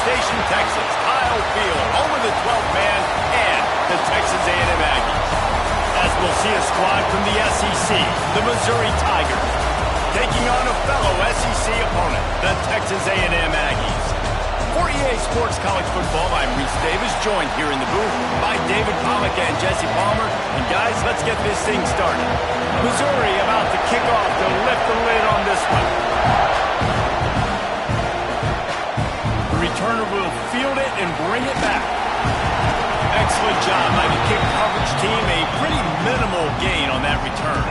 Station, Texas, Kyle Field, home of the 12th man and the Texas A&M Aggies. As we'll see a squad from the SEC, the Missouri Tigers, taking on a fellow SEC opponent, the Texas A&M Aggies. For EA Sports College Football, I'm Reese Davis, joined here in the booth by David Pollack and Jesse Palmer. And guys, let's get this thing started. Missouri about to kick off to lift the lid on this one. The returner will field it and bring it back. Excellent job by the kick coverage team. A pretty minimal gain on that return.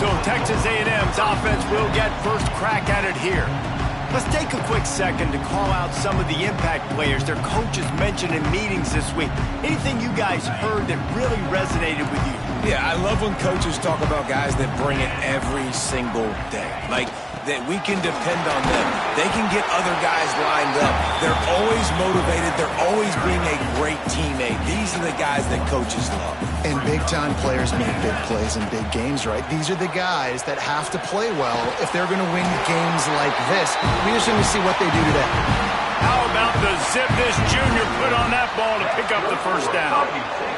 So Texas A&M's offense will get first crack at it here. Let's take a quick second to call out some of the impact players their coaches mentioned in meetings this week. Anything you guys heard that really resonated with you? Yeah, I love when coaches talk about guys that bring it every single day. Like, that we can depend on them. They can get other guys lined up. They're always motivated. They're always being a great teammate. These are the guys that coaches love. And big-time players make big plays in big games, right? These are the guys that have to play well if they're going to win games like this. We just need to see what they do today. How about the zip this junior put on that ball to pick up the first down?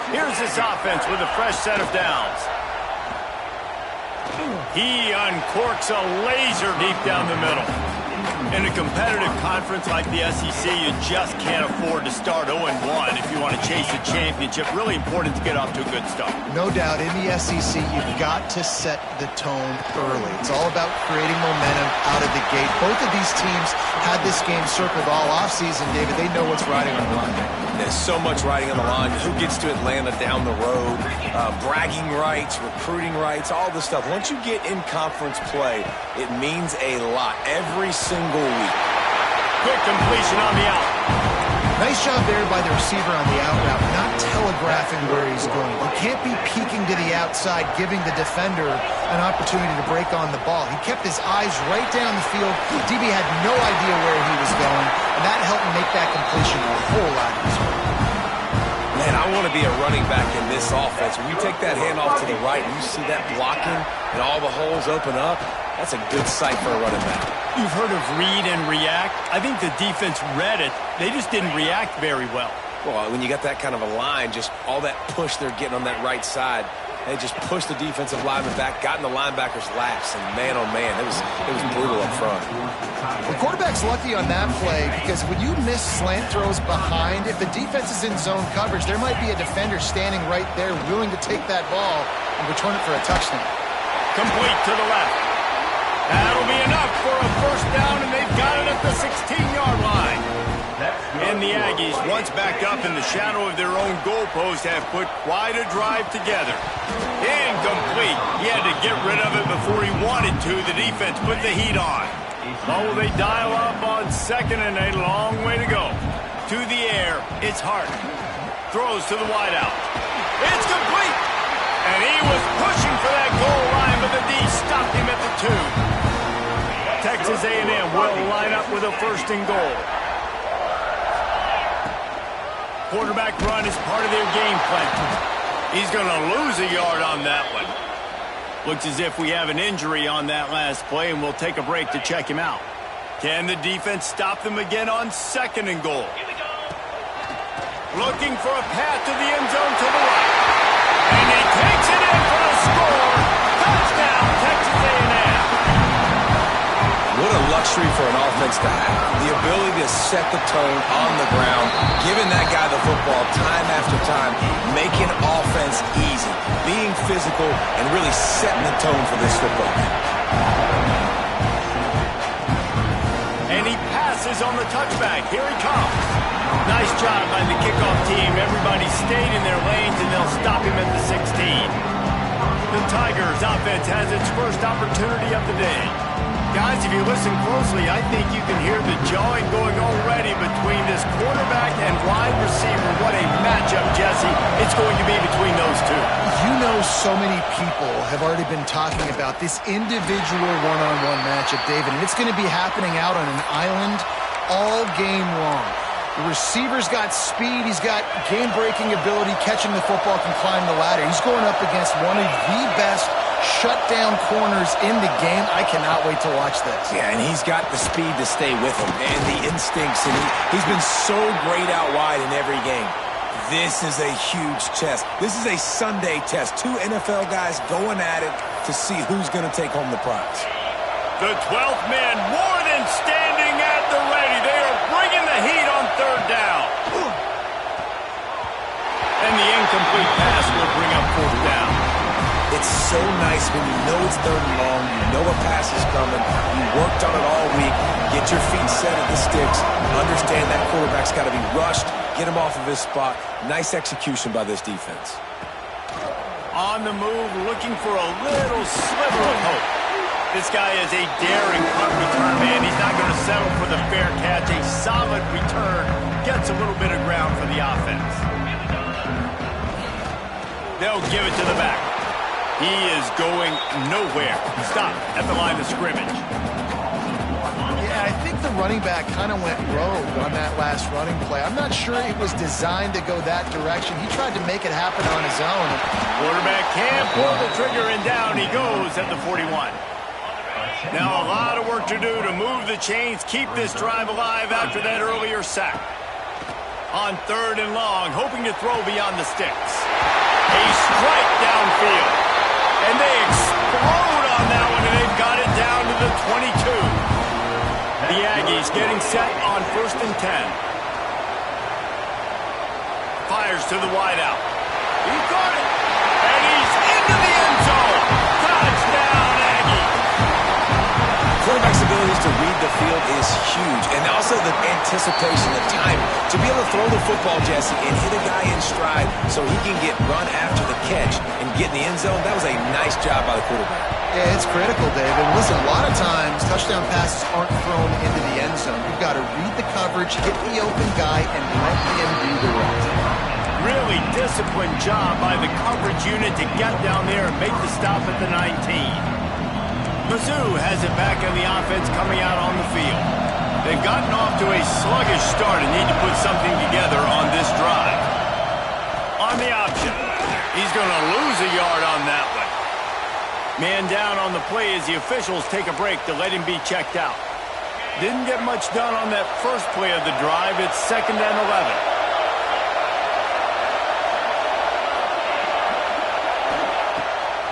Here's this offense with a fresh set of downs. He uncorks a laser deep down the middle. In a competitive conference like the SEC, you just can't afford to start 0-1 if you want to chase a championship. Really important to get off to a good start. No doubt, in the SEC, you've got to set the tone early. It's all about creating momentum out of the gate. Both of these teams had this game circled all offseason, David. They know what's riding on the line. There's so much riding on the line. Who gets to Atlanta down the road? Bragging rights, recruiting rights, all this stuff. Once you get in conference play, it means a lot every single week. Quick completion on the out. Nice job there by the receiver on the out route, not telegraphing where he's going. He can't be peeking to the outside, giving the defender an opportunity to break on the ball. He kept his eyes right down the field. DB had no idea where he was going, and that helped him make that completion a whole lot easier. Man, I want to be a running back in this offense. When you take that handoff to the right and you see that blocking and all the holes open up, that's a good sight for a running back. You've heard of read and react. I think the defense read it. They just didn't react very well. Well, when you got that kind of a line, just all that push they're getting on that right side, they just pushed the defensive lineman back, got in the linebacker's laps, and man, oh man, it was brutal up front. The quarterback's lucky on that play because when you miss slant throws behind, if the defense is in zone coverage, there might be a defender standing right there willing to take that ball and return it for a touchdown. Complete to the left. That'll be enough for a first down, and they've got it at the 16-yard line. And the Aggies, once back up in the shadow of their own goalpost, have put quite a drive together. Incomplete. He had to get rid of it before he wanted to. The defense put the heat on. Oh, they dial up on second, and a long way to go. To the air, it's Hart. Throws to the wideout. It's complete. And he was pushing for that goal line, but the D stopped him at the 2. Texas A&M will line up with a first and goal. Quarterback run is part of their game plan. He's going to lose a yard on that one. Looks as if we have an injury on that last play, and we'll take a break to check him out. Can the defense stop them again on second and goal? Looking for a path to the end zone to the right. And he takes it in for a score. Touchdown, Texas A&M. What a luxury for an offense to have. The ability to set the tone on the ground, giving that guy the football time after time, making offense easy, being physical, and really setting the tone for this football game. And he passes on the touchback. Here he comes. Nice job by the kickoff team. Everybody stayed in their lanes, and they'll stop him at the 16. The Tigers' offense has its first opportunity of the day. Guys, if you listen closely, I think you can hear the jawing going already between this quarterback and wide receiver. What a matchup, Jesse, it's going to be between those two. You know, so many people have already been talking about this individual one-on-one matchup, David, and it's going to be happening out on an island all game long. The receiver's got speed, he's got game-breaking ability, catching the football, can climb the ladder. He's going up against one of the best shut down corners in the game. I cannot wait to watch this. Yeah, and he's got the speed to stay with him and the instincts, and he's been so great out wide in every game. This is a huge test. This is a Sunday test. Two NFL guys going at it to see who's going to take home the prize. The 12th man more than standing at the ready. They are bringing the heat on third down. And the incomplete pass will bring up fourth down. It's so nice when you know it's third and long, you know a pass is coming, you worked on it all week, get your feet set at the sticks, understand that quarterback's got to be rushed, get him off of his spot. Nice execution by this defense. On the move, looking for a little sliver of hope. This guy is a daring punt return man. He's not going to settle for the fair catch. A solid return gets a little bit of ground for the offense. They'll give it to the back. He is going nowhere. Stop at the line of scrimmage. Yeah, I think the running back kind of went rogue on that last running play. I'm not sure it was designed to go that direction. He tried to make it happen on his own. Quarterback can't pull the trigger, and down he goes at the 41. Now a lot of work to do to move the chains, keep this drive alive after that earlier sack. On third and long, hoping to throw beyond the sticks. A strike downfield. And they explode on that one, and they've got it down to the 22. The Aggies getting set on 1st and 10. Fires to the wideout. He caught it. And he's into the end zone. Touchdown, Aggies. Quarterback's abilities to read the field is huge, and also the anticipation, the time to be able to throw the football, Jesse, and hit a guy in stride so he can get run after the catch and get in the end zone. That was a nice job by the quarterback. Yeah, it's critical, Dave. And listen, a lot of times touchdown passes aren't thrown into the end zone. You've got to read the coverage, hit the open guy, and let him do the rest. Really disciplined job by the coverage unit to get down there and make the stop at the 19. Mizzou has it back on the offense coming out on the field. They've gotten off to a sluggish start and need to put something together on this drive. On the option, he's going to lose a yard on that one. Man down on the play as the officials take a break to let him be checked out. Didn't get much done on that first play of the drive. It's 2nd and 11.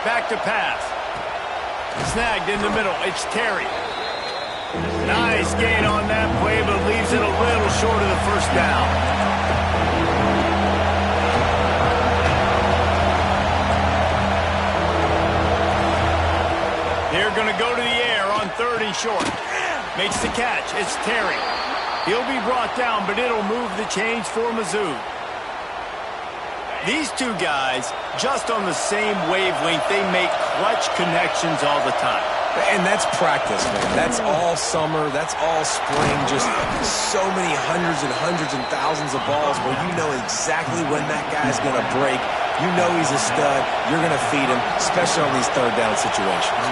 Back to pass. Snagged in the middle. It's Terry. Nice gain on that play, but leaves it a little short of the first down. They're going to go to the air on 3rd and short. Makes the catch. It's Terry. He'll be brought down, but it'll move the chains for Mizzou. These two guys, just on the same wavelength, they make clutch connections all the time. And that's practice, man. That's all summer. That's all spring. Just so many hundreds and thousands of balls where you know exactly when that guy's going to break. You know he's a stud. You're going to feed him, especially on these third down situations.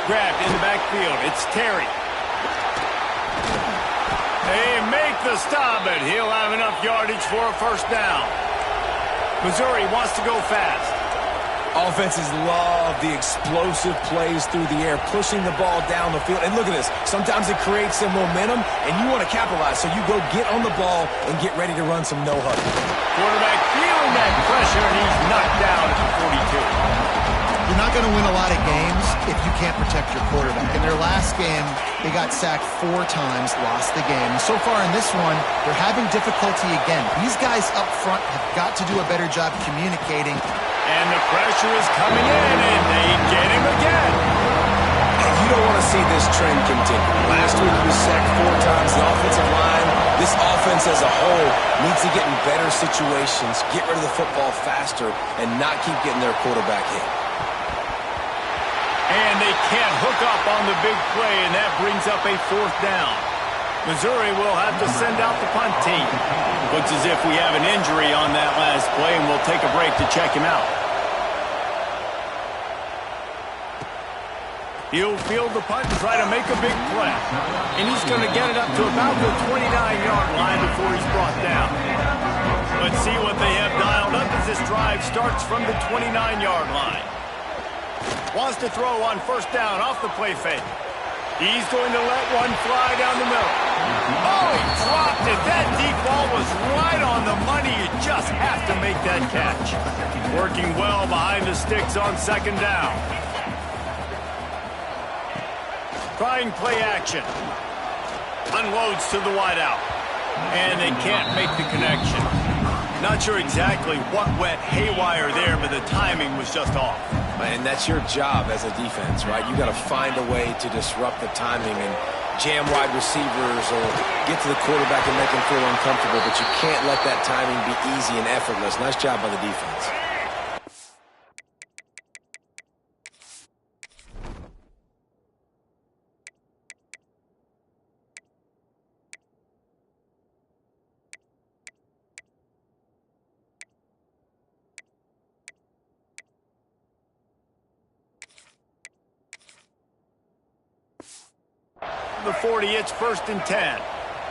Grabbed in the backfield. It's Terry. They make the stop, but he'll have enough yardage for a first down. Missouri wants to go fast. Offenses love the explosive plays through the air, pushing the ball down the field. And look at this. Sometimes it creates some momentum, and you want to capitalize. So you go get on the ball and get ready to run some no-huddle. Quarterback feeling that pressure, and he's knocked down at the 42. You're not going to win a lot of games if you can't protect your quarterback. In their last game, they got sacked 4 times, lost the game. So far in this one, they're having difficulty again. These guys up front have got to do a better job communicating. And the pressure is coming in, and they get him again. And you don't want to see this trend continue. Last week he was sacked 4 times. The offensive line, this offense as a whole, needs to get in better situations, get rid of the football faster, and not keep getting their quarterback hit. And they can't hook up on the big play, and that brings up a 4th down. Missouri will have to send out the punt team. Looks as if we have an injury on that last play, and we'll take a break to check him out. He'll field the punt and try to make a big play. And he's going to get it up to about the 29-yard line before he's brought down. Let's see what they have dialed up as this drive starts from the 29-yard line. Wants to throw on first down off the play fake. He's going to let one fly down the middle. Oh, he dropped it. That deep ball was right on the money. You just have to make that catch. Working well behind the sticks on second down. Trying play action. Unloads to the wideout. And they can't make the connection. Not sure exactly what went haywire there, but the timing was just off. And that's your job as a defense, right? You got to find a way to disrupt the timing and jam wide receivers or get to the quarterback and make him feel uncomfortable, but you can't let that timing be easy and effortless. Nice job by the defense. The 40, it's 1st and 10.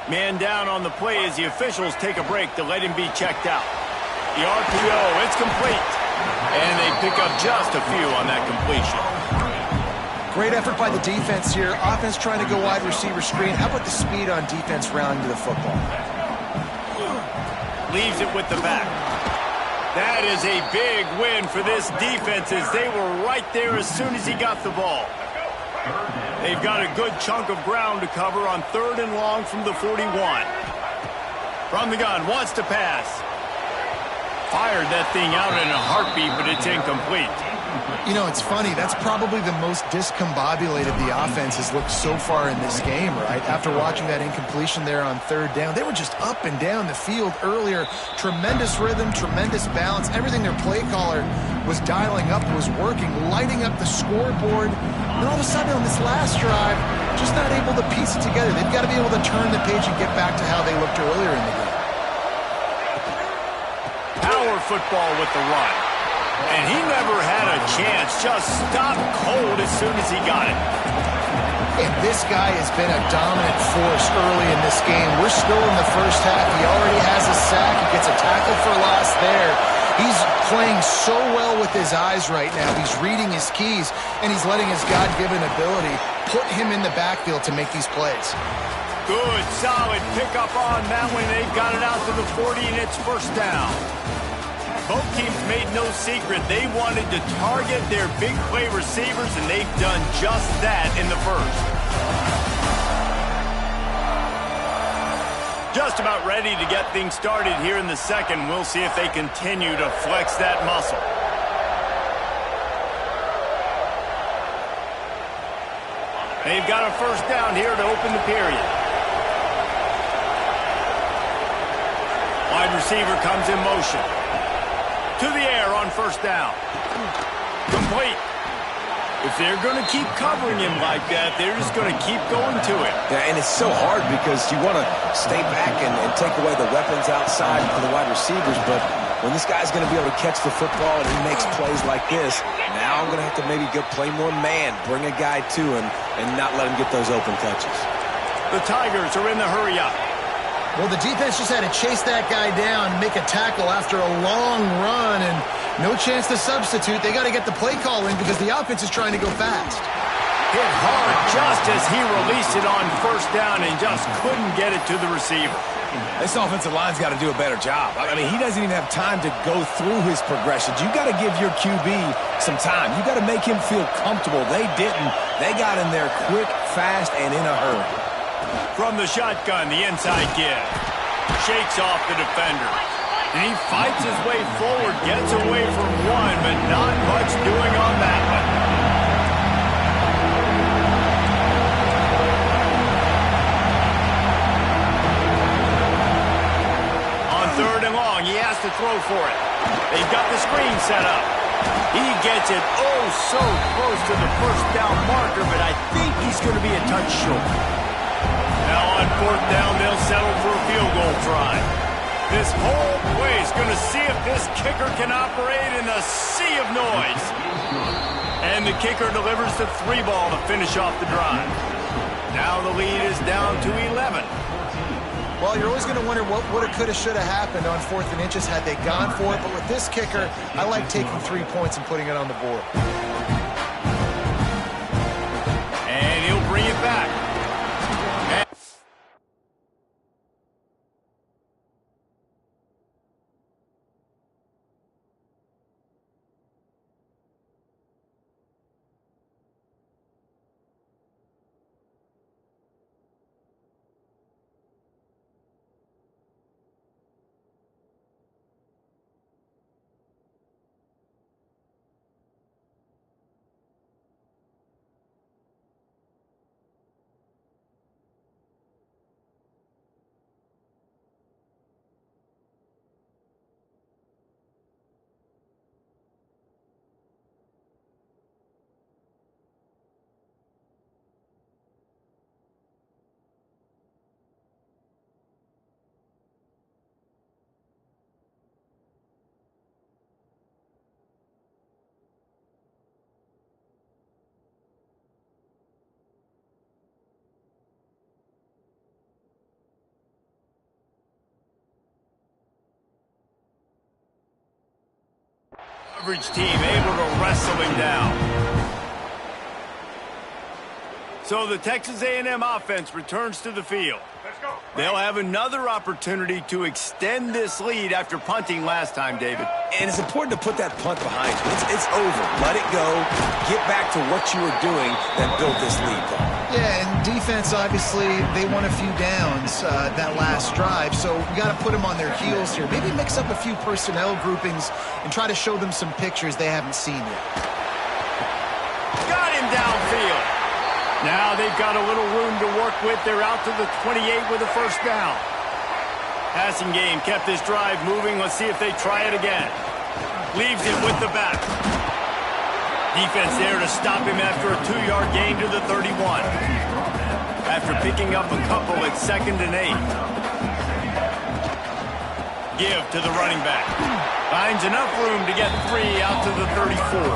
Man down on the play as the officials take a break to let him be checked out. The RPO, it's complete. And they pick up just a few on that completion. Great effort by the defense here. Offense trying to go wide receiver screen. How about the speed on defense rounding to the football? Leaves it with the back. That is a big win for this defense as they were right there as soon as he got the ball. They've got a good chunk of ground to cover on 3rd and long from the 41. From the gun, wants to pass. Fired that thing out in a heartbeat, but it's incomplete. You know, it's funny. That's probably the most discombobulated the offense has looked so far in this game, right? After watching that incompletion there on 3rd down, they were just up and down the field earlier. Tremendous rhythm, tremendous balance. Everything their play caller was dialing up was working, lighting up the scoreboard. And all of a sudden on this last drive, just not able to piece it together. They've got to be able to turn the page and get back to how they looked earlier in the game. Power football with the run. And he never had a chance. Just stopped cold as soon as he got it. And this guy has been a dominant force early in this game. We're still in the first half. He already has a sack. He gets a tackle for loss there. He's playing so well with his eyes right now. He's reading his keys, and he's letting his God-given ability put him in the backfield to make these plays. Good, solid pickup on that one. They've got it out to the 40, and it's first down. Both teams made no secret. They wanted to target their big play receivers, and they've done just that in the first. Just about ready to get things started here in the second. We'll see if they continue to flex that muscle. They've got a first down here to open the period. Wide receiver comes in motion. To the air on first down. Complete. If they're going to keep covering him like that, they're just going to keep going to him. Yeah, and it's so hard because you want to stay back and take away the weapons outside for the wide receivers, but when this guy's going to be able to catch the football and he makes plays like this, now I'm going to have to maybe go play more man, bring a guy to him, and not let him get those open touches. The Tigers are in the hurry-up. Well, the defense just had to chase that guy down, make a tackle after a long run, and no chance to substitute. They got to get the play call in because the offense is trying to go fast. Hit hard just as he released it on first down and just couldn't get it to the receiver. This offensive line's got to do a better job. I mean, he doesn't even have time to go through his progressions. You got to give your QB some time. You got to make him feel comfortable. They didn't. They got in there quick, fast, and in a hurry. From the shotgun, the inside give. Shakes off the defender. And he fights his way forward, gets away from one, but not much doing on that one. On 3rd and long, he has to throw for it. They've got the screen set up. He gets it oh so close to the first down marker, but I think he's going to be a touch short. Now on 4th down, they'll settle for a field goal try. This whole play is going to see if this kicker can operate in the sea of noise. And the kicker delivers the 3-ball to finish off the drive. Now the lead is down to 11. Well, you're always going to wonder what woulda, coulda, shoulda happened on 4th and inches had they gone for it. But with this kicker, I like taking 3 points and putting it on the board. And he'll bring it back. Coverage team able to wrestle him down. So the Texas A&M offense returns to the field. They'll have another opportunity to extend this lead after punting last time, David. And it's important to put that punt behind you. It's over. Let it go. Get back to what you were doing that built this lead, Paul. Yeah, and defense, obviously, they won a few downs that last drive, so we got to put them on their heels here. Maybe mix up a few personnel groupings and try to show them some pictures they haven't seen yet. Got him downfield. Now they've got a little room to work with. They're out to the 28 with a first down. Passing game kept this drive moving. Let's see if they try it again. Leaves it with the back. Defense there to stop him after a 2-yard gain to the 31. After picking up a couple at 2nd and 8. Give to the running back. Finds enough room to get 3 out to the 34.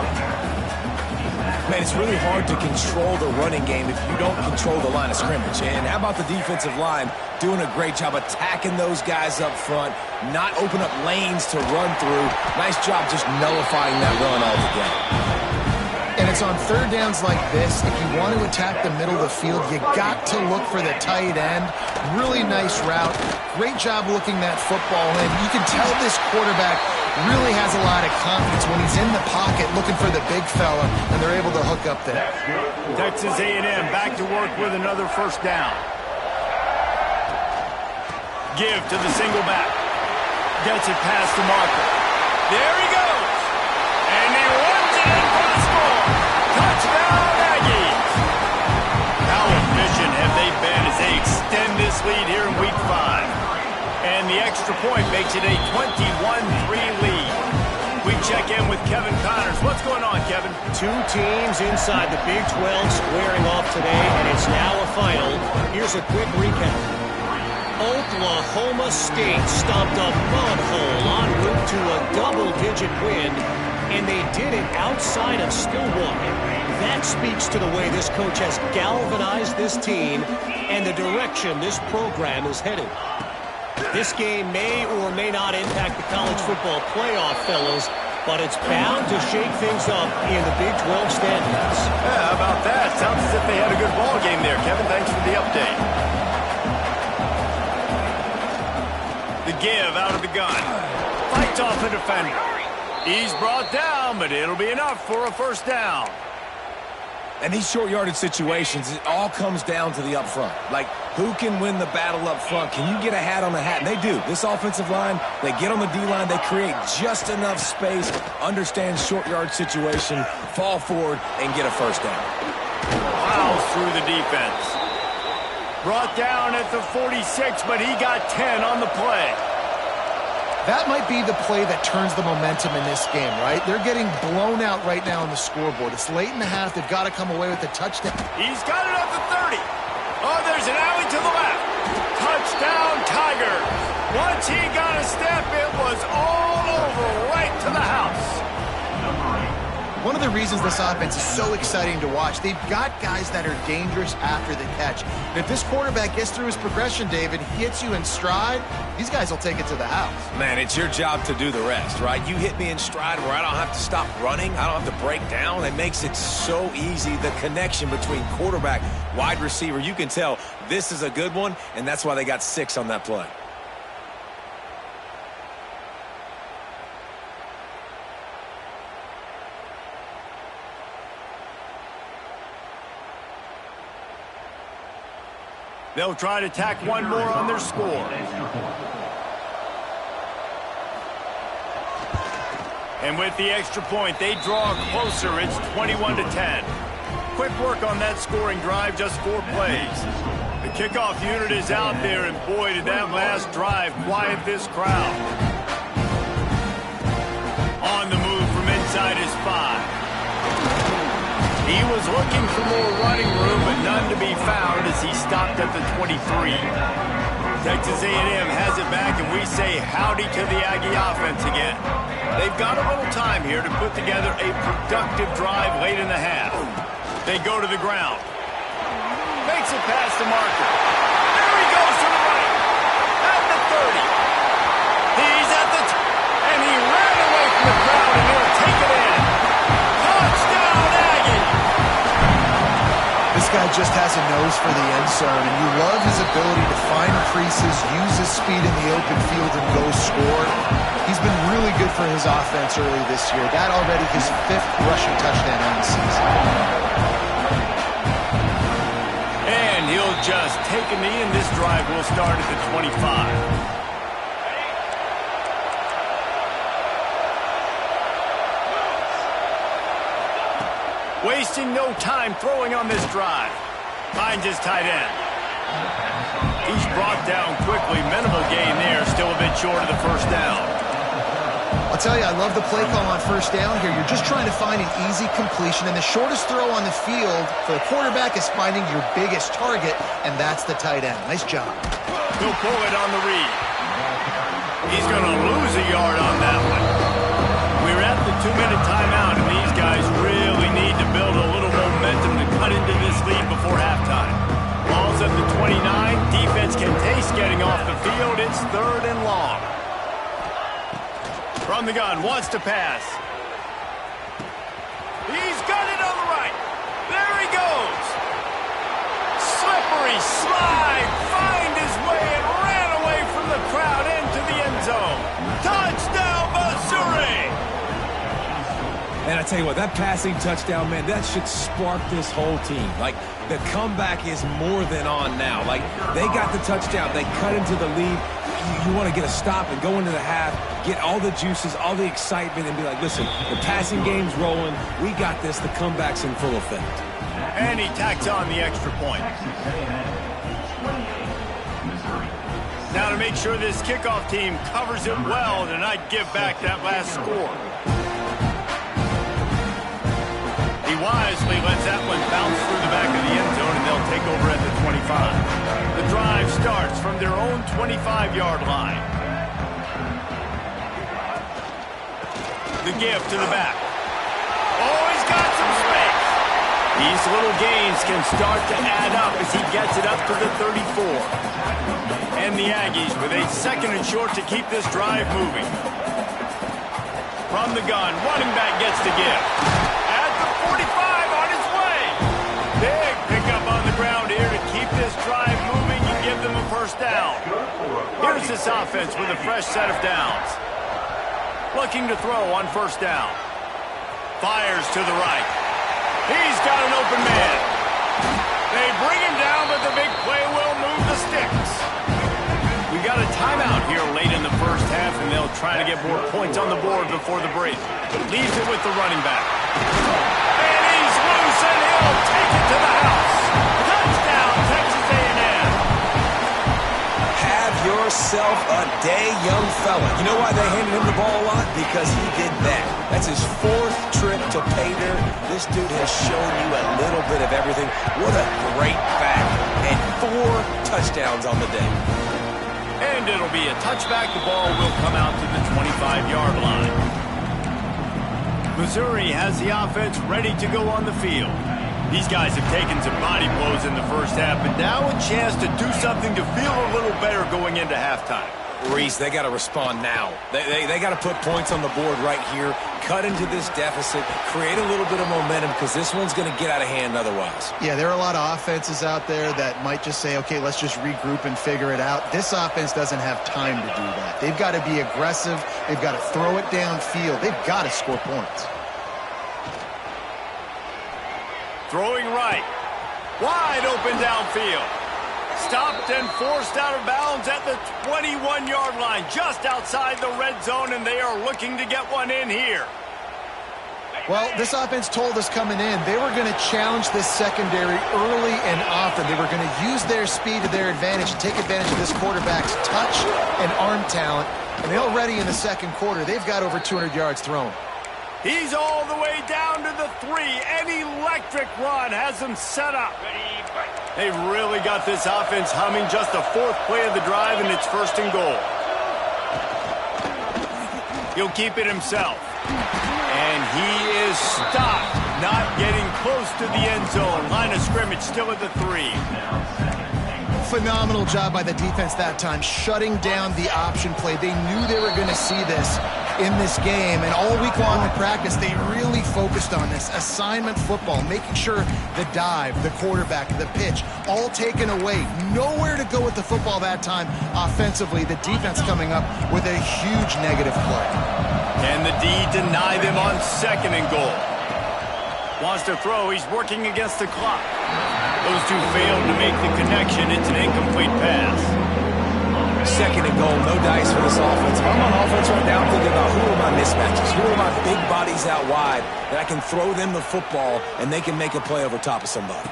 Man, it's really hard to control the running game if you don't control the line of scrimmage. And how about the defensive line doing a great job attacking those guys up front, not open up lanes to run through. Nice job just nullifying that run altogether. And it's on 3rd downs like this, if you want to attack the middle of the field, you got to look for the tight end. Really nice route. Great job looking that football in. You can tell this quarterback really has a lot of confidence when he's in the pocket looking for the big fella, and they're able to hook up there. Texas A&M back to work with another first down. Give to the single back. Gets it past the marker. There he goes. And he runs it in for the score. Touchdown, Aggies. How efficient have they been as they extend this lead here in Week 5? And the extra point makes it a 21-3 lead. We check in with Kevin Connors. What's going on, Kevin? 2 teams inside the Big 12 squaring off today, and it's now a final. Here's a quick recap. Oklahoma State stomped a mud hole en route to a double-digit win, and they did it outside of Stillwater. That speaks to the way this coach has galvanized this team and the direction this program is headed. This game may or may not impact the college football playoff, fellas, but it's bound to shake things up in the Big 12 standings. Yeah, how about that? Sounds as if they had a good ball game there, Kevin. Thanks for the update. The give out of the gun. Fights off the defender. He's brought down, but it'll be enough for a first down. And these short yardage situations, it all comes down to the up front. Like, who can win the battle up front? Can you get a hat on the hat? And they do. This offensive line, they get on the D-line, they create just enough space, understand short yard situation, fall forward, and get a first down. Plows through the defense. Brought down at the 46, but he got 10 on the play. That might be the play that turns the momentum in this game, right? They're getting blown out right now on the scoreboard. It's late in the half. They've got to come away with a touchdown. He's got it up to 30. Oh, there's an alley to the left. Touchdown, Tigers. Once he got a step, it was all over right to the house. One of the reasons this offense is so exciting to watch, they've got guys that are dangerous after the catch. And if this quarterback gets through his progression, David, hits you in stride, these guys will take it to the house. Man, it's your job to do the rest, right? You hit me in stride where I don't have to stop running. I don't have to break down. It makes it so easy. The connection between quarterback, wide receiver, you can tell this is a good one, and that's why they got 6 on that play. They'll try to tack one more on their score. And with the extra point, they draw closer. It's 21-10. Quick work on that scoring drive, just 4 plays. The kickoff unit is out there, and boy, did that last drive quiet this crowd. On the move from inside his 5. He was looking for more running room, but none to be found as he stopped at the 23. Texas A&M has it back, and we say howdy to the Aggie offense again. They've got a little time here to put together a productive drive late in the half. They go to the ground. Makes it past the marker. There he goes to the right. At the 30. He's at the and he ran away from the crowd, and he'll take it in. Touchdown, Aggie! This guy just has a nose for the end zone, and you love his ability to find creases, use his speed in the open field, and go score. He's been really good for his offense early this year. That already his 5th rushing touchdown on the season. And he'll just take a knee, and this drive will start at the 25. Wasting no time throwing on this drive. Finds his tight end. He's brought down quickly. Minimal gain there. Still a bit short of the first down. I'll tell you, I love the play call on first down here. You're just trying to find an easy completion, and the shortest throw on the field for the quarterback is finding your biggest target, and that's the tight end. Nice job. He'll pull it on the read. He's going to lose a yard on that one. We're at the 2-minute timeout, and these guys really need to build a little momentum to cut into this lead before halftime. Ball's at the 29. Defense can taste getting off the field. It's 3rd and long. From the gun, wants to pass. He's got it on the right. There he goes. Slippery slide. Find his way and ran away from the crowd into the end zone. Touchdown, Missouri! And I tell you what, that passing touchdown, man, that should spark this whole team. Like, the comeback is more than on now. Like, they got the touchdown. They cut into the lead. You want to get a stop and go into the half, get all the juices, all the excitement, and be like, listen, the passing game's rolling. We got this. The comeback's in full effect. And he tacks on the extra point. Now to make sure this kickoff team covers it well to not give back that last score. He wisely lets that one bounce through the back of the end zone, and they'll take over at the 25. The drive starts from their own 25-yard line. The give to the back. Oh, he's got some space. These little gains can start to add up as he gets it up to the 34. And the Aggies with a 2nd and short to keep this drive moving. From the gun, running back gets the give. At the 45, on his way. Big pickup on the ground here to keep this drive moving and give them a first down. Here's this offense with a fresh set of downs. Looking to throw on first down. Fires to the right. He's got an open man. They bring him down, but the big play will move the sticks. We got a timeout here late in the first half, and they'll try to get more points on the board before the break. Leaves it with the running back. And he's loose, and he'll take it to the house. Touchdown, Texas A&M. Have yourself a day, young fella. You know why they handed him the ball a lot? Because he did that. That's his 4th trip to pay dirt. This dude has shown you a little bit of everything. What a great back. And 4 touchdowns on the day. And it'll be a touchback. The ball will come out to the 25-yard line. Missouri has the offense ready to go on the field. These guys have taken some body blows in the first half, but now a chance to do something to feel a little better going into halftime. Reese, they got to respond now. They got to put points on the board right here, cut into this deficit, create a little bit of momentum, because this one's going to get out of hand otherwise. Yeah, there are a lot of offenses out there that might just say, okay, let's just regroup and figure it out. This offense doesn't have time to do that. They've got to be aggressive. They've got to throw it downfield. They've got to score points. Throwing right. Wide open downfield. Stopped and forced out of bounds at the 21-yard line, just outside the red zone, and they are looking to get one in here. Well, this offense told us coming in they were going to challenge this secondary early and often. They were going to use their speed to their advantage and take advantage of this quarterback's touch and arm talent. And they already in the second quarter, they've got over 200 yards thrown. He's all the way down to the 3. An electric run has them set up. They've really got this offense humming. Just the 4th play of the drive, and it's 1st and goal. He'll keep it himself. And he is stopped, not getting close to the end zone. Line of scrimmage still at the 3. Phenomenal job by the defense that time, shutting down the option play. They knew they were going to see this in this game, and all week long in practice, they really focused on this assignment football, making sure the dive, the quarterback, the pitch, all taken away. Nowhere to go with the football that time offensively. The defense coming up with a huge negative play. And the D deny them on 2nd and goal. Wants to throw. He's working against the clock. Those two failed to make the connection. It's an incomplete pass. 2nd and goal, no dice for this offense. I'm on offense right now thinking about who are my mismatches, who are my big bodies out wide that I can throw them the football and they can make a play over top of somebody.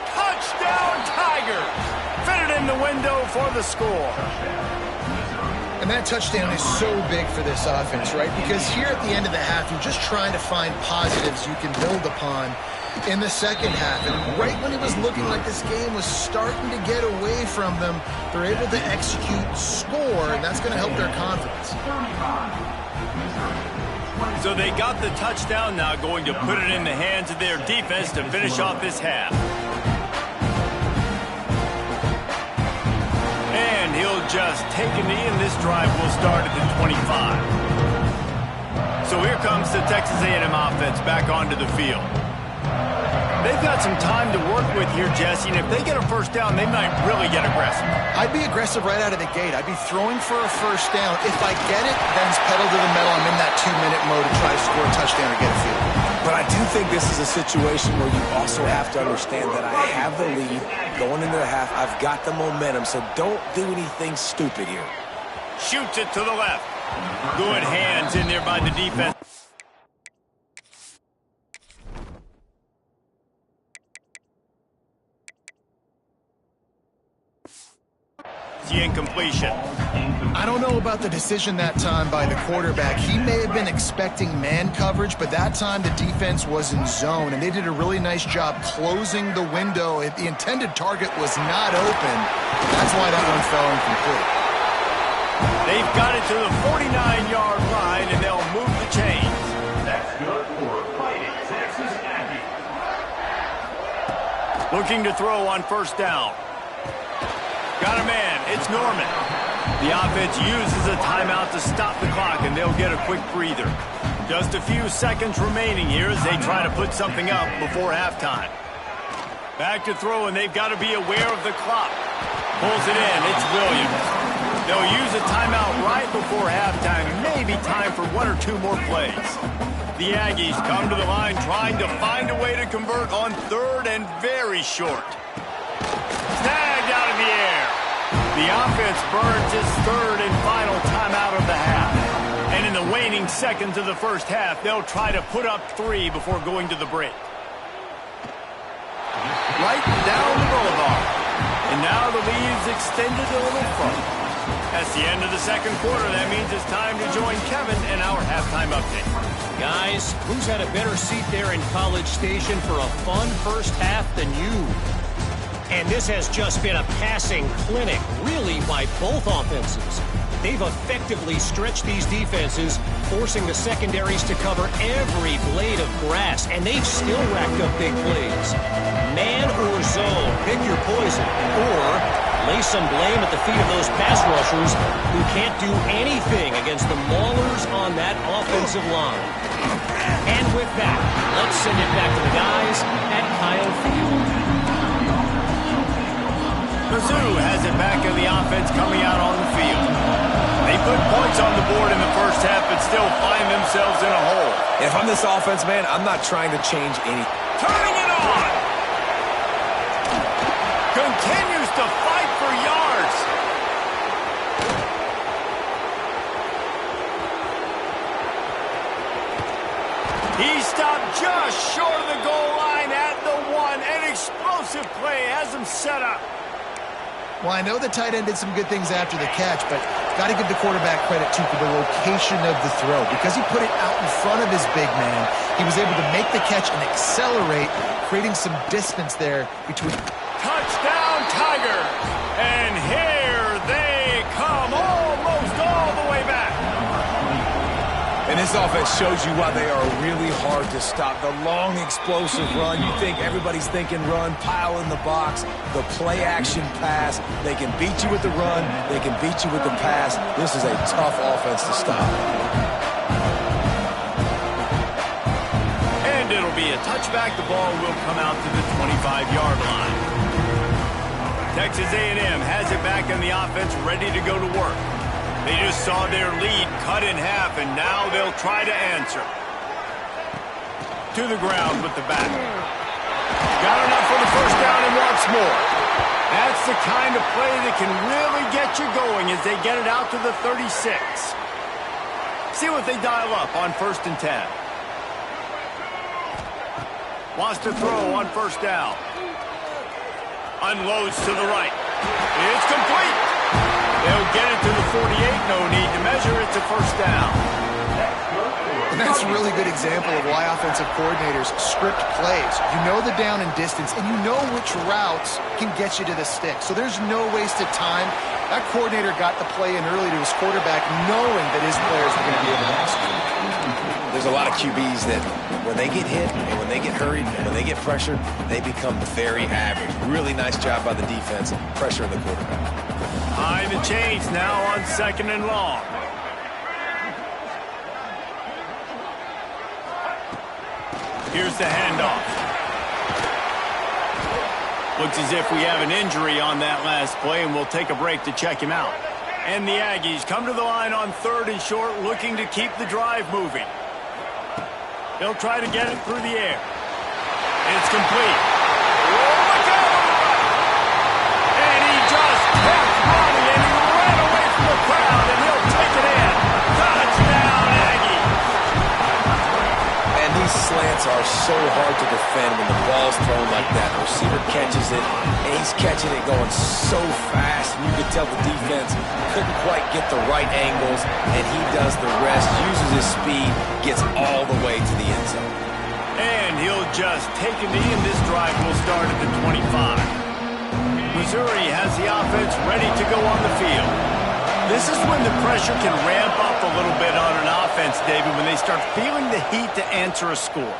Touchdown, Tigers! Fitted in the window for the score. And that touchdown is so big for this offense, right? Because here at the end of the half, you're just trying to find positives you can build upon in the second half. And right when it was looking like this game was starting to get away from them, they're able to execute, score, and that's going to help their confidence. So they got the touchdown, now going to put it in the hands of their defense to finish off this half. And he'll just take a knee, and this drive will start at the 25. So here comes the Texas A&M offense back onto the field. They've got some time to work with here, Jesse, and if they get a first down, they might really get aggressive. I'd be aggressive right out of the gate. I'd be throwing for a first down. If I get it, then it's pedal to the metal. I'm in that 2-minute mode to try to score a touchdown or get a field. But I do think this is a situation where you also have to understand that I have the lead going into the half. I've got the momentum, so don't do anything stupid here. Shoots it to the left. Good hands in there by the defense. The incompletion. I don't know about the decision that time by the quarterback. He may have been expecting man coverage, but that time the defense was in zone, and they did a really nice job closing the window. The intended target was not open. That's why that one fell incomplete. They've got it to the 49-yard line, and they'll move the chains. That's good for Fighting Texas A&M. Looking to throw on first down. Got a man. It's Norman. The offense uses a timeout to stop the clock, and they'll get a quick breather. Just a few seconds remaining here as they try to put something up before halftime. Back to throw, and they've got to be aware of the clock. Pulls it in. It's Williams. They'll use a timeout right before halftime. Maybe time for 1 or 2 more plays. The Aggies come to the line trying to find a way to convert on 3rd and very short. Snagged out of the air. The offense burns its 3rd and final timeout of the half. And in the waning seconds of the first half, they'll try to put up 3 before going to the break. Right down the boulevard. And now the lead's extended a little further. That's the end of the second quarter. That means it's time to join Kevin in our halftime update. Guys, who's had a better seat there in College Station for a fun first half than you? And this has just been a passing clinic, really, by both offenses. they've effectively stretched these defenses, forcing the secondaries to cover every blade of grass, and they've still racked up big plays. Man or zone, pick your poison, or lay some blame at the feet of those pass rushers who can't do anything against the maulers on that offensive line. And with that, let's send it back to the guys at Kyle Field. Mizzou has it back in the offense coming out on the field. They put points on the board in the first half but still find themselves in a hole. If I'm this offense, man, I'm not trying to change any. Turning it on! Continues to fight for yards. He stopped just short of the goal line at the 1. An explosive play has him set up. Well, I know the tight end did some good things after the catch, but got to give the quarterback credit, too, for the location of the throw. Because he put it out in front of his big man, he was able to make the catch and accelerate, creating some distance there between. Touchdown, Tiger! And here they come, almost all the way back. And this offense shows you why they are really hard to stop. The long, explosive run. You think everybody's thinking run, pile in the box, the play-action pass. They can beat you with the run. They can beat you with the pass. This is a tough offense to stop. And it'll be a touchback. The ball will come out to the 25-yard line. Texas A&M has it back in the offense, ready to go to work. They just saw their lead cut in half, and now they'll try to answer. To the ground with the back. Got enough for the first down and wants more. That's the kind of play that can really get you going as they get it out to the 36. See what they dial up on 1st and 10. Wants to throw on first down. Unloads to the right. It's complete. They'll get it to the 48. No need to measure. It's a first down. And that's a really good example of why offensive coordinators script plays. You know the down and distance, and you know which routes can get you to the stick. So there's no wasted time. That coordinator got the play in early to his quarterback, knowing that his players were going to be able to execute. There's a lot of QBs that when they get hit and when they get hurried and when they get pressured, they become very average. Really nice job by the defense, pressuring the quarterback. Behind the chains now on 2nd and long. Here's the handoff. Looks as if we have an injury on that last play, and we'll take a break to check him out. And the Aggies come to the line on 3rd and short, looking to keep the drive moving. They'll try to get it through the air. It's complete. Look out! And he just kept running, and he ran away from the crowd, and he'll take it in. Touchdown, Aggie! And these slants are so hard to defend when the ball's thrown like that. The receiver catches it, and he's catching it going so fast. You could tell the defense couldn't quite get the right angles, and he does the rest, uses his speed, gets all the way to the end zone. And he'll just take a knee, and this drive will start at the 25. Missouri has the offense ready to go on the field. This is when the pressure can ramp up a little bit on an offense, David, when they start feeling the heat to answer a score.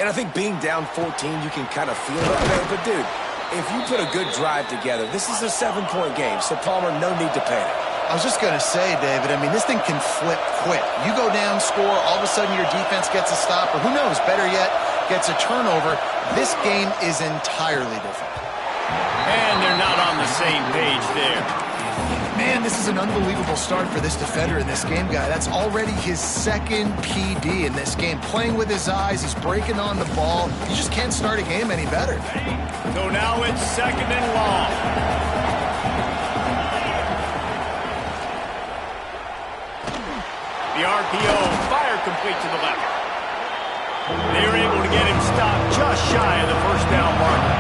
And I think being down 14, you can kind of feel that way. But, dude, if you put a good drive together, this is a 7-point game. So, Palmer, no need to panic. I was just going to say, David, I mean, this thing can flip quick. You go down, score, all of a sudden your defense gets a stop, or who knows, better yet, gets a turnover. This game is entirely different. And they're not on the same page there. Man, this is an unbelievable start for this defender in this game, guy. That's already his 2nd PD in this game. Playing with his eyes, he's breaking on the ball. You just can't start a game any better. So now it's 2nd and long. The RPO, fire complete to the left. They were able to get him stopped just shy of the first down marker.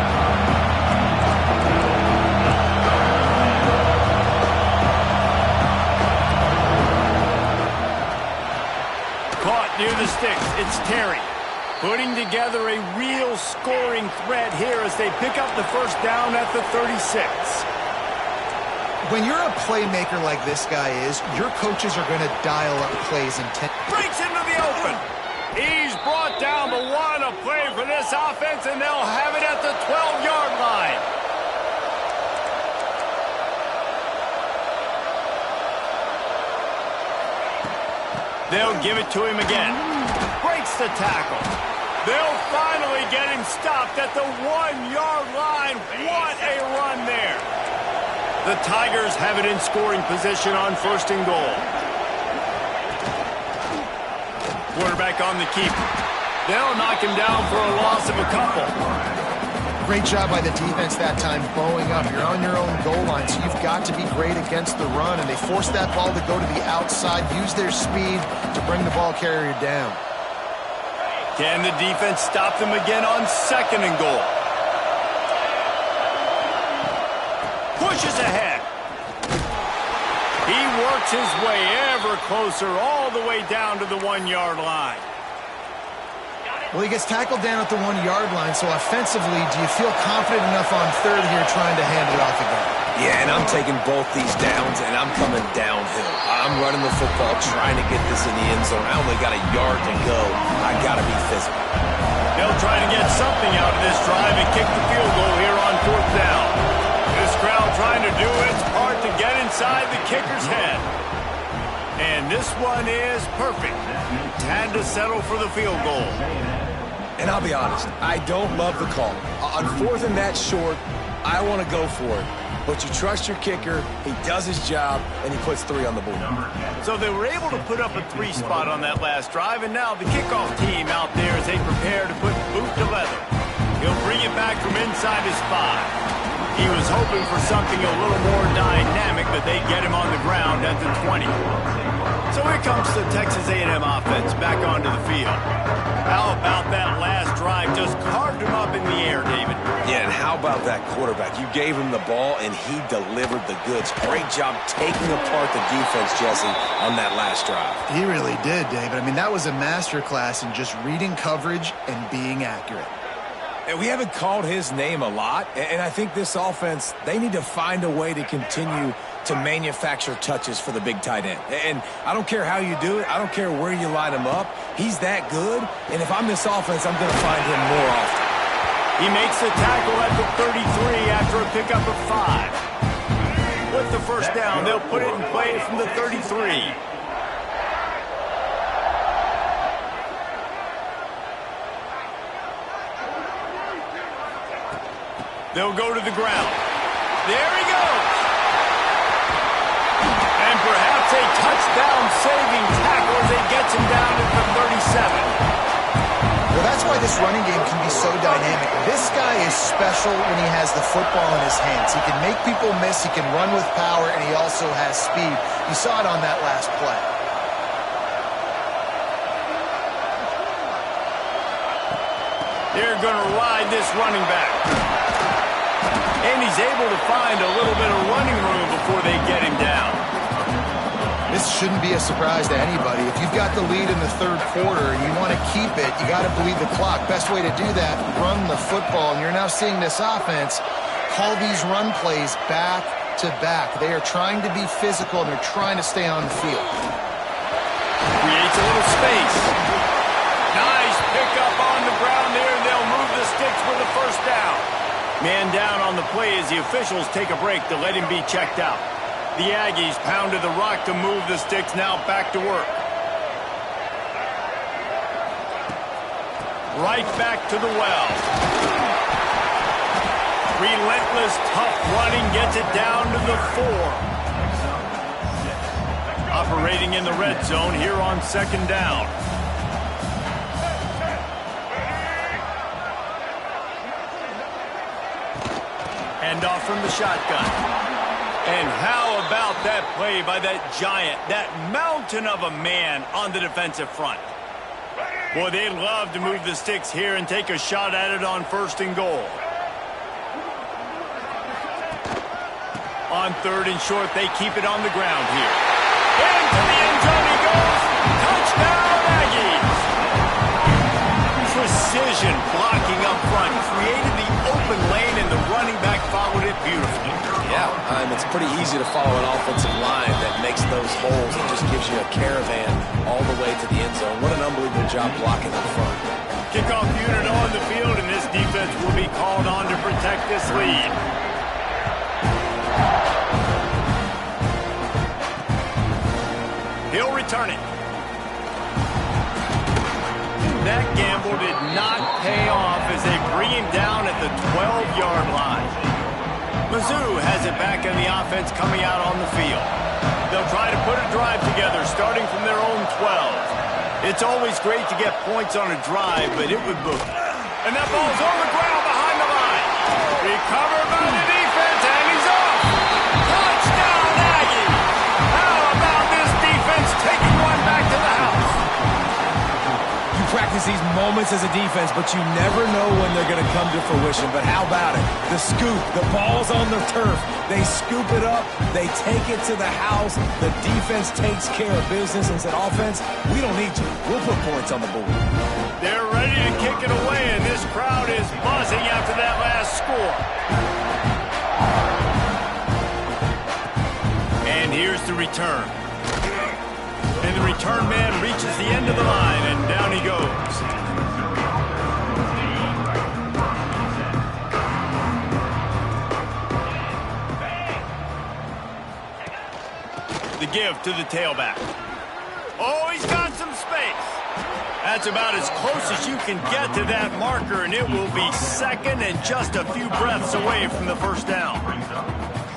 Caught near the sticks, it's Terry. Putting together a real scoring threat here as they pick up the first down at the 36. When you're a playmaker like this guy is, your coaches are going to dial up plays intent. Breaks into the open. He's brought down the one a play for this offense, and they'll have it at the 12-yard line. They'll give it to him again. Breaks the tackle. They'll finally get him stopped at the 1-yard line. What a run there. The Tigers have it in scoring position on 1st and goal. Quarterback on the keeper. They'll knock him down for a loss of a couple. Great job by the defense that time, bowing up. You're on your own goal line, so you've got to be great against the run, and they forced that ball to go to the outside, use their speed to bring the ball carrier down. Can the defense stop them again on 2nd and goal? Pushes ahead. He works his way ever closer all the way down to the 1-yard line. Well, he gets tackled down at the 1-yard line, so offensively, do you feel confident enough on 3rd here trying to hand it off again? Yeah, and I'm taking both these downs, and I'm coming downhill. I'm running the football, trying to get this in the end zone. I only got a yard to go. I got to be physical. They'll try to get something out of this drive and kick the field goal here on 4th down. This crowd trying to do its part to get inside the kicker's head. And this one is perfect. Had to settle for the field goal. And I'll be honest, I don't love the call. On 4th and that short, I want to go for it. But you trust your kicker, he does his job, and he puts 3 on the board. So they were able to put up a 3 spot on that last drive, and now the kickoff team out there as they prepare to put boot to leather. He'll bring it back from inside his 5. He was hoping for something a little more dynamic, but they get him on the ground at the 20. So here comes the Texas A&M offense back onto the field. How about that last drive? Just carved him up in the air, David. Yeah, and how about that quarterback? You gave him the ball, and he delivered the goods. Great job taking apart the defense, Jesse, on that last drive. He really did, David. I mean, that was a masterclass in just reading coverage and being accurate. And we haven't called his name a lot, and I think this offense, they need to find a way to continue to manufacture touches for the big tight end. And I don't care how you do it. I don't care where you line him up. He's that good, and if I'm this offense, I'm going to find him more often. He makes the tackle at the 33 after a pickup of 5. With the 1st down, they'll put it in play from the 33. They'll go to the ground. There he goes. And perhaps a touchdown-saving tackle as he gets him down at the 37. Well, that's why this running game can be so dynamic. This guy is special when he has the football in his hands. He can make people miss, he can run with power, and he also has speed. You saw it on that last play. They're going to ride this running back. And he's able to find a little bit of running room before they get him down. This shouldn't be a surprise to anybody. If you've got the lead in the 3rd quarter and you want to keep it, you got to bleed the clock. Best way to do that, run the football. And you're now seeing this offense call these run plays back to back. They are trying to be physical, and they're trying to stay on the field. Creates a little space. Nice pickup on the ground there, and they'll move the sticks for the 1st down. Man down on the play as the officials take a break to let him be checked out. The Aggies pounded the rock to move the sticks, now back to work. Right back to the well. Relentless, tough running gets it down to the 4. Operating in the red zone here on 2nd down. Handoff from the shotgun. And how about that play by that giant, that mountain of a man on the defensive front? Boy, they'd love to move the sticks here and take a shot at it on 1st and goal. On 3rd and short, they keep it on the ground here. Into the end zone he goes. Touchdown, Aggies! Precision blocking up front created the open lane, and the running back followed it beautifully. Yeah, It's pretty easy to follow an offensive line that makes those holes and just gives you a caravan all the way to the end zone. What an unbelievable job blocking up front. Kickoff unit on the field, and this defense will be called on to protect this lead. He'll return it. That gamble did not pay off as they bring him down at the 12-yard line. Mizzou has it back in the offense coming out on the field. They'll try to put a drive together starting from their own 12. It's always great to get points on a drive, but it would book. And that ball's on the ground behind the line. Recovered by the defense, and he's off. Touchdown, Aggie. How about this defense taking one back to the house? You practice these moments as a defense, but you never know when they're going to come to fruition. But how about it? The scoop, the ball's on the turf. They scoop it up. They take it to the house. The defense takes care of business and said, offense, we don't need you. We'll put points on the board. They're ready to kick it away, and this crowd is buzzing after that last score. And here's the return. And the return man reaches the end of the line, and down he goes. The give to the tailback. Oh, he's got some space. That's about as close as you can get to that marker, and it will be second and just a few breaths away from the first down.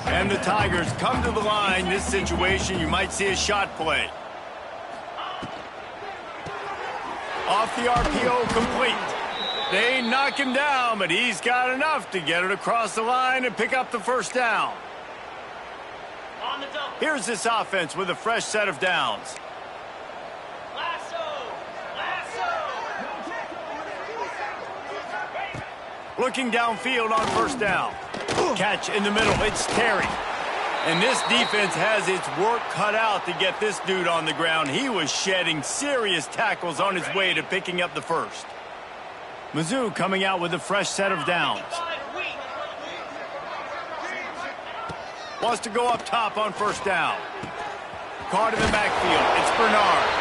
And the Tigers come to the line. This situation, you might see a shot play. Off the RPO, complete. They knock him down, but he's got enough to get it across the line and pick up the first down. Here's this offense with a fresh set of downs. Looking downfield on first down. Catch in the middle. It's Terry. And this defense has its work cut out to get this dude on the ground. He was shedding serious tackles on his way to picking up the first. Mizzou coming out with a fresh set of downs. Wants to go up top on first down. Caught in the backfield. It's Bernard.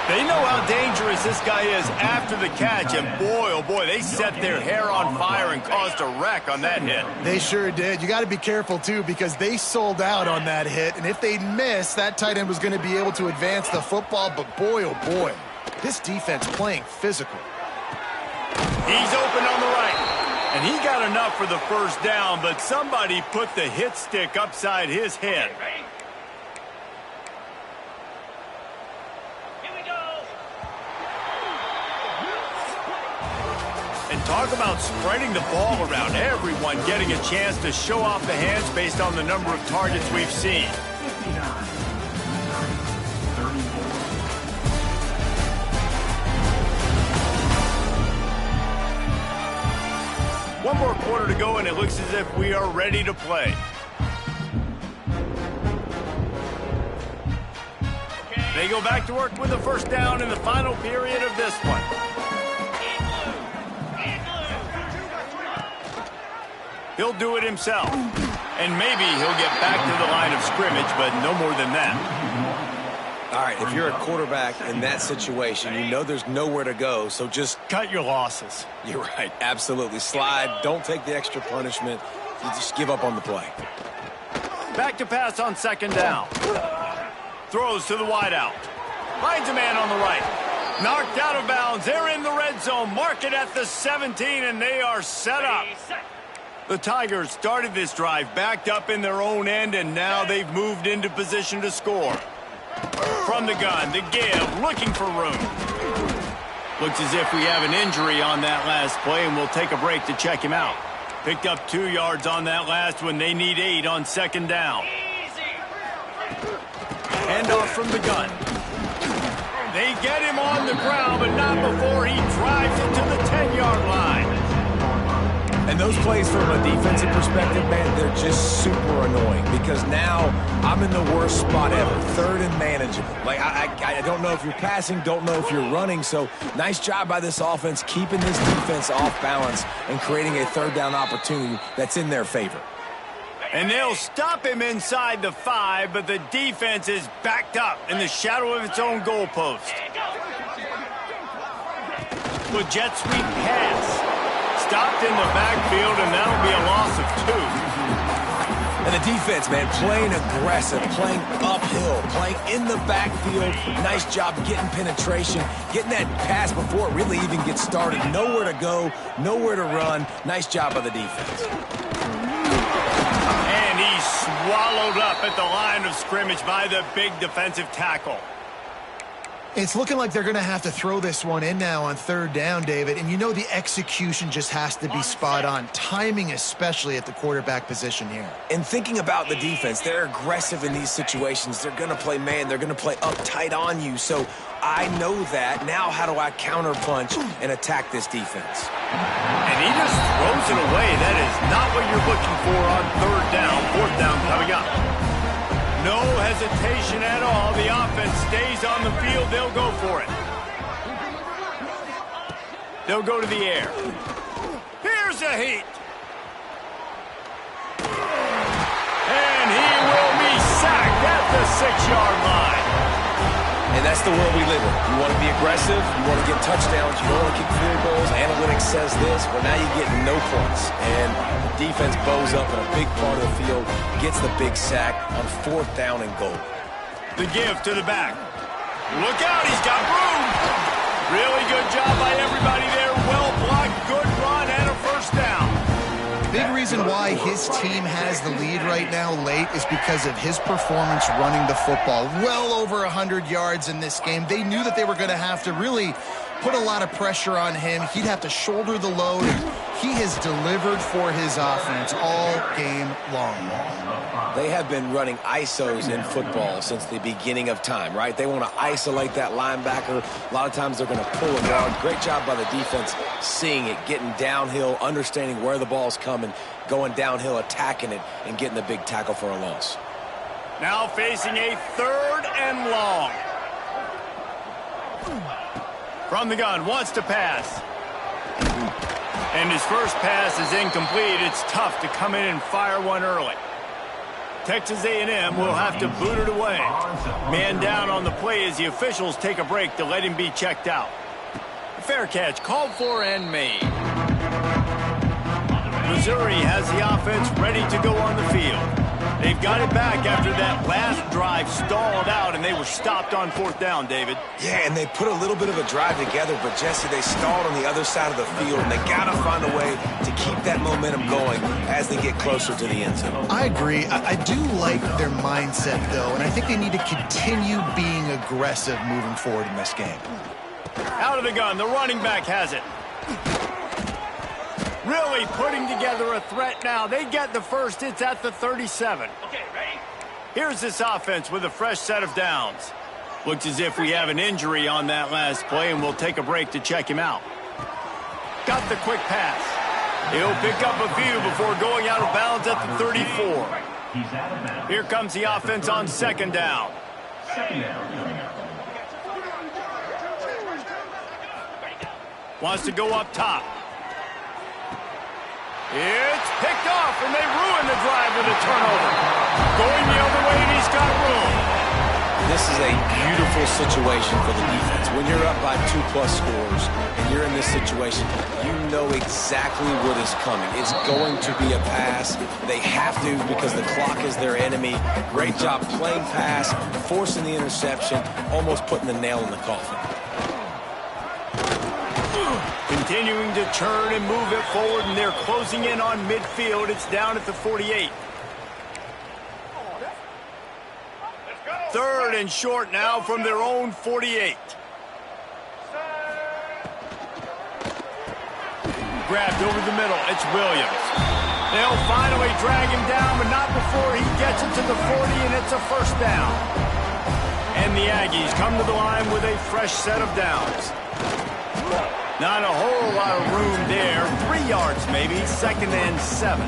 They know how dangerous this guy is after the catch, and boy, oh boy, they set their hair on fire and caused a wreck on that hit. They sure did. You got to be careful, too, because they sold out on that hit, and if they missed, that tight end was going to be able to advance the football, but boy, oh boy, this defense playing physical. He's open on the right, and he got enough for the first down, but somebody put the hit stick upside his head. And talk about spreading the ball around. Everyone getting a chance to show off the hands based on the number of targets we've seen. One more quarter to go, and it looks as if we are ready to play. They go back to work with the first down in the final period of this one. He'll do it himself. And maybe he'll get back to the line of scrimmage, but no more than that. All right, if you're a quarterback in that situation, you know there's nowhere to go, so just cut your losses. You're right, absolutely. Slide, don't take the extra punishment. You just give up on the play. Back to pass on second down. Throws to the wideout. Finds a man on the right. Knocked out of bounds. They're in the red zone. Mark it at the 17, and they are set up. The Tigers started this drive backed up in their own end, and now they've moved into position to score. From the gun, the give, looking for room. Looks as if we have an injury on that last play, and we'll take a break to check him out. Picked up 2 yards on that last one. They need 8 on second down. Handoff from the gun. They get him on the ground, but not before he drives it to the 10-yard line. And those plays from a defensive perspective, man, they're just super annoying because now I'm in the worst spot ever, third and manageable. Like, I don't know if you're passing, don't know if you're running, so nice job by this offense keeping this defense off balance and creating a third down opportunity that's in their favor. And they'll stop him inside the 5, but the defense is backed up in the shadow of its own goalpost. With jet sweep pass. Stopped in the backfield, and that'll be a loss of 2. And the defense, man, playing aggressive, playing uphill, playing in the backfield. Nice job getting penetration, getting that pass before it really even gets started. Nowhere to go, nowhere to run. Nice job by the defense. And he's swallowed up at the line of scrimmage by the big defensive tackle. It's looking like they're going to have to throw this one in now on 3rd down, David. And you know the execution just has to be spot on. Timing especially at the quarterback position here. And thinking about the defense, they're aggressive in these situations. They're going to play man. They're going to play uptight on you. So I know that. Now how do I counterpunch and attack this defense? And he just throws it away. That is not what you're looking for on 3rd down. 4th down coming up. No hesitation at all. The offense stays on the field. They'll go for it. They'll go to the air. Here's a heat. And he will be sacked at the 6-yard line. And that's the world we live in. You want to be aggressive. You want to get touchdowns. You don't want to kick field goals. Analytics says this. Well, now you get no points. And the defense bows up in a big part of the field, gets the big sack on 4th down and goal. The give to the back. Look out. He's got room. Really good job by everybody there. Well blocked. Good run and a 1st down. Big reason why his team has the lead right now late is because of his performance running the football. Well over 100 yards in this game. They knew that they were going to have to really put a lot of pressure on him. He'd have to shoulder the load. He has delivered for his offense all game long. They have been running ISOs in football since the beginning of time, right? They want to isolate that linebacker. A lot of times they're going to pull him down. Great job by the defense seeing it, getting downhill, understanding where the ball's coming, going downhill, attacking it, and getting the big tackle for a loss. Now facing a 3rd and long. From the gun, wants to pass. And his first pass is incomplete. It's tough to come in and fire one early. Texas A&M will have to boot it away. Man down on the play as the officials take a break to let him be checked out. Fair catch called for and made. Missouri has the offense ready to go on the field. They've got it back after that last drive stalled out, and they were stopped on 4th down, David. Yeah, and they put a little bit of a drive together, but, Jesse, they stalled on the other side of the field, and they got to find a way to keep that momentum going as they get closer to the end zone. I agree. I do like their mindset, though, and I think they need to continue being aggressive moving forward in this game. Out of the gun, the running back has it. Really putting together a threat now. They get the first. It's at the 37. Okay, ready? Here's this offense with a fresh set of downs. Looks as if we have an injury on that last play, and we'll take a break to check him out. Got the quick pass. He'll pick up a few before going out of bounds at the 34. Here comes the offense on 2nd down. Wants to go up top. It's picked off, and they ruin the drive with a turnover. Going the other way, and he's got room. This is a beautiful situation for the defense. When you're up by 2+ scores and you're in this situation, you know exactly what is coming. It's going to be a pass. They have to because the clock is their enemy. Great job playing pass, forcing the interception, almost putting the nail in the coffin. Continuing to turn and move it forward, and they're closing in on midfield. It's down at the 48. 3rd and short now from their own 48. Grabbed over the middle. It's Williams. They'll finally drag him down, but not before he gets it to the 40, and it's a 1st down. And the Aggies come to the line with a fresh set of downs. Not a whole lot of room there. 3 yards maybe. 2nd and 7.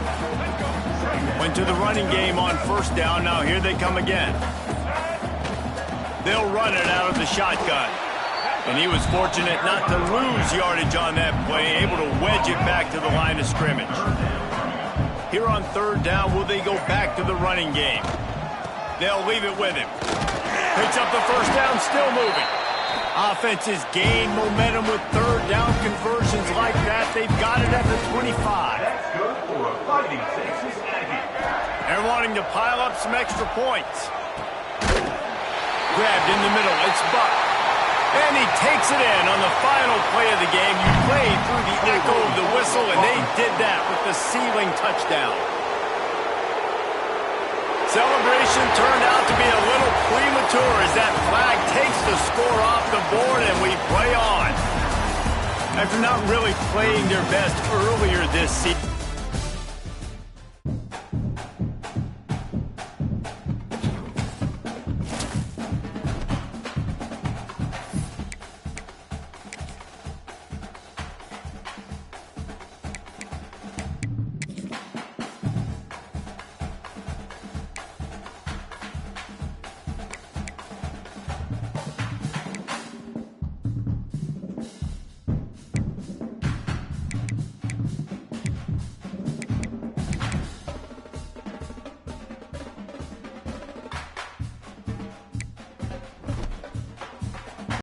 Went to the running game on 1st down. Now here they come again. They'll run it out of the shotgun. And he was fortunate not to lose yardage on that play, able to wedge it back to the line of scrimmage. Here on third down, will they go back to the running game? They'll leave it with him. Picks up the first down, still moving. Offenses gain momentum with third down conversions like that. They've got it at the 25. That's good for a fighting Texas Aggie. They're wanting to pile up some extra points. Grabbed in the middle, it's Buck. And he takes it in on the final play of the game. You played through the echo of the whistle, and they did that with the ceiling touchdown. Celebration turned out to be a little premature as that flag takes the score off the board and we play on. After not really playing their best earlier this season.